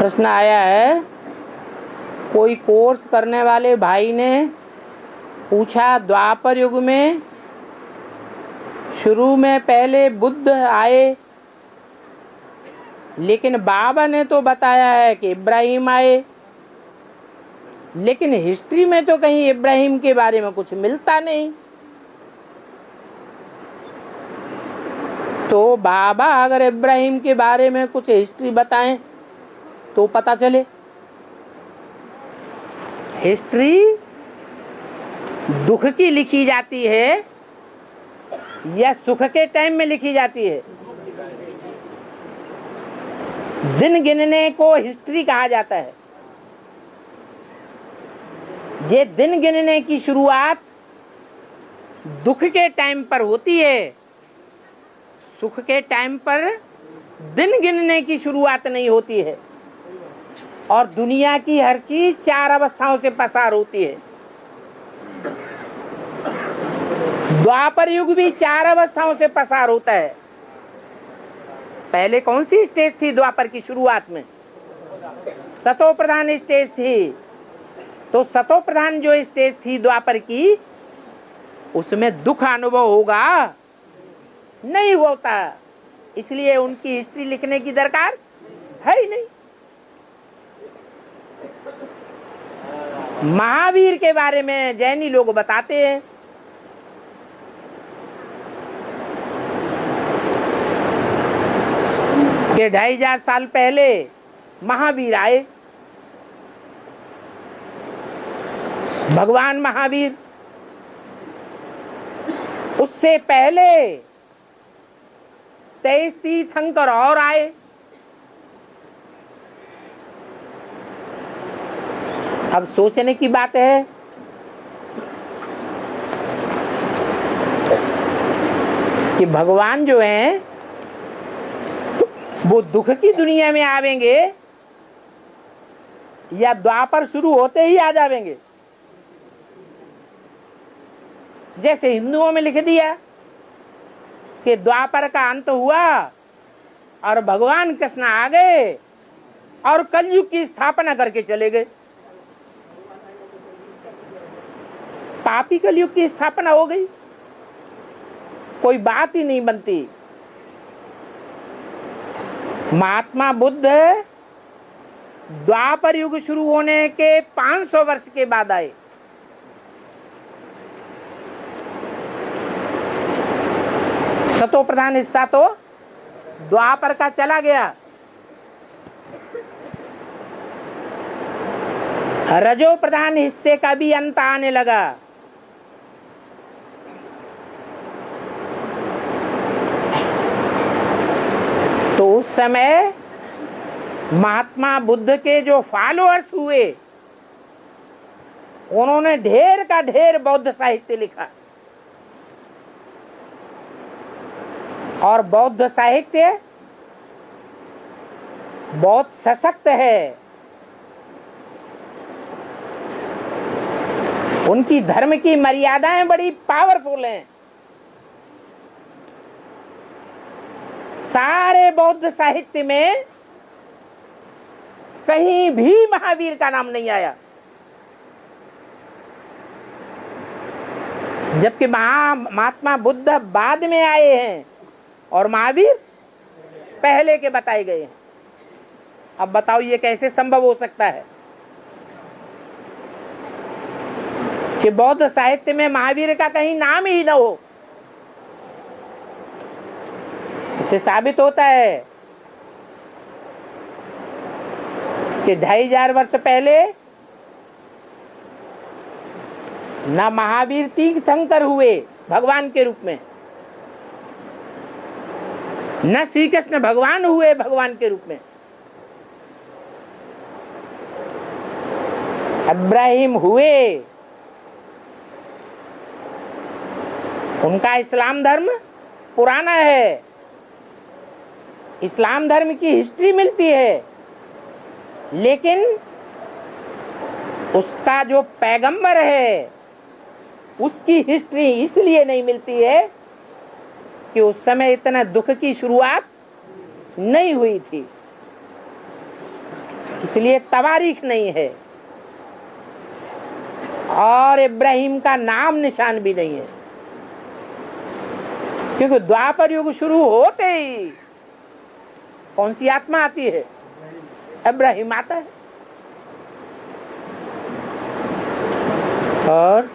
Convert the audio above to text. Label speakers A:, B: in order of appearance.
A: प्रश्न आया है, कोई कोर्स करने वाले भाई ने पूछा, द्वापर युग में शुरू में पहले बुद्ध आए, लेकिन बाबा ने तो बताया है कि इब्राहिम आए, लेकिन हिस्ट्री में तो कहीं इब्राहिम के बारे में कुछ मिलता नहीं। तो बाबा अगर इब्राहिम के बारे में कुछ हिस्ट्री बताएं तो पता चले। हिस्ट्री दुख की लिखी जाती है या सुख के टाइम में लिखी जाती है? दिन गिनने को हिस्ट्री कहा जाता है। ये दिन गिनने की शुरुआत दुख के टाइम पर होती है, सुख के टाइम पर दिन गिनने की शुरुआत नहीं होती है। और दुनिया की हर चीज 4 अवस्थाओं से पसार होती है। द्वापर युग भी 4 अवस्थाओं से पसार होता है। पहले कौन सी स्टेज थी द्वापर की शुरुआत में? सतो प्रधान स्टेज थी। तो सतो प्रधान जो स्टेज थी द्वापर की, उसमें दुख अनुभव होगा नहीं होता, इसलिए उनकी हिस्ट्री लिखने की दरकार है ही नहीं। महावीर के बारे में जैनी लोग बताते हैं कि 2500 साल पहले महावीर आए। भगवान महावीर, उससे पहले 23 तीर्थंकर और आए। अब सोचने की बात है कि भगवान जो हैं वो दुख की दुनिया में आवेंगे या द्वापर शुरू होते ही आ जावेंगे? जैसे हिंदुओं में लिख दिया कि द्वापर का अंत हुआ और भगवान कृष्ण आ गए और कलयुग की स्थापना करके चले गए। पापी कलयुग की स्थापना हो गई, कोई बात ही नहीं बनती। महात्मा बुद्ध द्वापर युग शुरू होने के 500 वर्ष के बाद आए। सतो प्रधान हिस्सा तो द्वापर का चला गया। रजो प्रधान हिस्से का भी अंत आने लगा। तो उस समय महात्मा बुद्ध के जो फॉलोअर्स हुए, उन्होंने ढेर का ढेर बौद्ध साहित्य लिखा। और बौद्ध साहित्य बहुत सशक्त है। उनकी धर्म की मर्यादाएं बड़ी पावरफुल हैं। सारे बौद्ध साहित्य में कहीं भी महावीर का नाम नहीं आया, जबकि महात्मा बुद्ध बाद में आए हैं और महावीर पहले के बताए गए हैं। अब बताओ ये कैसे संभव हो सकता है कि बौद्ध साहित्य में महावीर का कहीं नाम ही न हो? इससे साबित होता है कि 2500 वर्ष पहले न महावीर तीर्थंकर हुए भगवान के रूप में, न श्री कृष्ण भगवान हुए भगवान के रूप में। इब्राहिम हुए, उनका इस्लाम धर्म पुराना है। इस्लाम धर्म की हिस्ट्री मिलती है, लेकिन उसका जो पैगंबर है उसकी हिस्ट्री इसलिए नहीं मिलती है कि उस समय इतना दुख की शुरुआत नहीं हुई थी। इसलिए तवारीख नहीं है और इब्राहिम का नाम निशान भी नहीं है, क्योंकि द्वापर युग शुरू होते ही कौन सी आत्मा आती है? इब्राहिम आता है। और